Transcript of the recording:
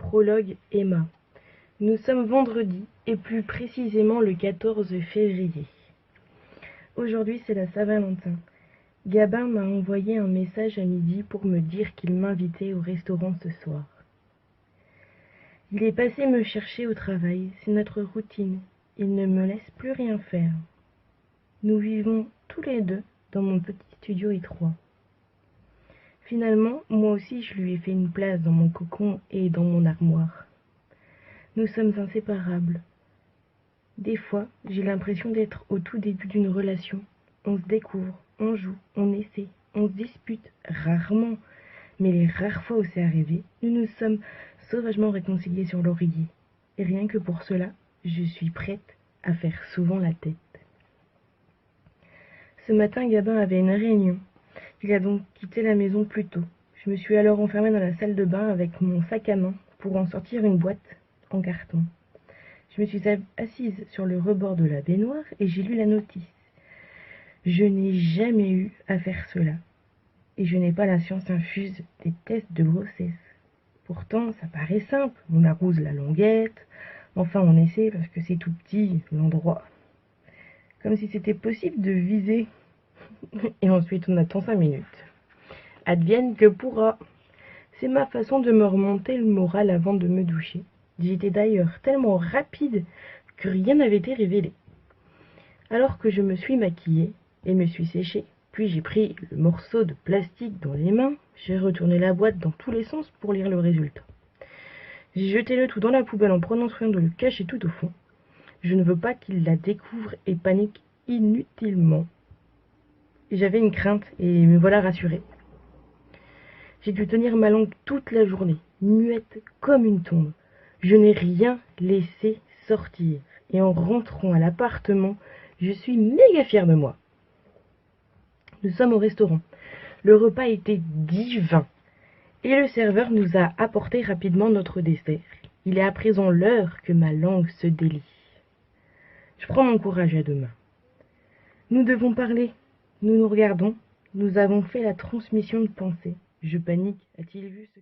Prologue Emma. Nous sommes vendredi, et plus précisément le 14 février. Aujourd'hui, c'est la Saint-Valentin. Gabin m'a envoyé un message à midi pour me dire qu'il m'invitait au restaurant ce soir. Il est passé me chercher au travail, c'est notre routine. Il ne me laisse plus rien faire. Nous vivons tous les deux dans mon petit studio étroit. Finalement, moi aussi je lui ai fait une place dans mon cocon et dans mon armoire. Nous sommes inséparables. Des fois, j'ai l'impression d'être au tout début d'une relation. On se découvre, on joue, on essaie, on se dispute, rarement. Mais les rares fois où c'est arrivé, nous nous sommes sauvagement réconciliés sur l'oreiller. Et rien que pour cela, je suis prête à faire souvent la tête. Ce matin, Gabin avait une réunion. Il a donc quitté la maison plus tôt. Je me suis alors enfermée dans la salle de bain avec mon sac à main pour en sortir une boîte en carton. Je me suis assise sur le rebord de la baignoire et j'ai lu la notice. Je n'ai jamais eu à faire cela. Et je n'ai pas la science infuse des tests de grossesse. Pourtant, ça paraît simple. On arrose la languette. Enfin, on essaie parce que c'est tout petit, l'endroit. Comme si c'était possible de viser. Et ensuite, on attend 5 minutes. Advienne que pourra. C'est ma façon de me remonter le moral avant de me doucher. J'étais d'ailleurs tellement rapide que rien n'avait été révélé. Alors que je me suis maquillée et me suis séchée, puis j'ai pris le morceau de plastique dans les mains, j'ai retourné la boîte dans tous les sens pour lire le résultat. J'ai jeté le tout dans la poubelle en prenant soin de le cacher tout au fond. Je ne veux pas qu'il la découvre et panique inutilement. J'avais une crainte et me voilà rassurée. J'ai dû tenir ma langue toute la journée, muette comme une tombe. Je n'ai rien laissé sortir. Et en rentrant à l'appartement, je suis méga fière de moi. Nous sommes au restaurant. Le repas était divin. Et le serveur nous a apporté rapidement notre dessert. Il est à présent l'heure que ma langue se délie. Je prends mon courage à deux mains. Nous devons parler. Nous nous regardons. Nous avons fait la transmission de pensée. Je panique. A-t-il vu ce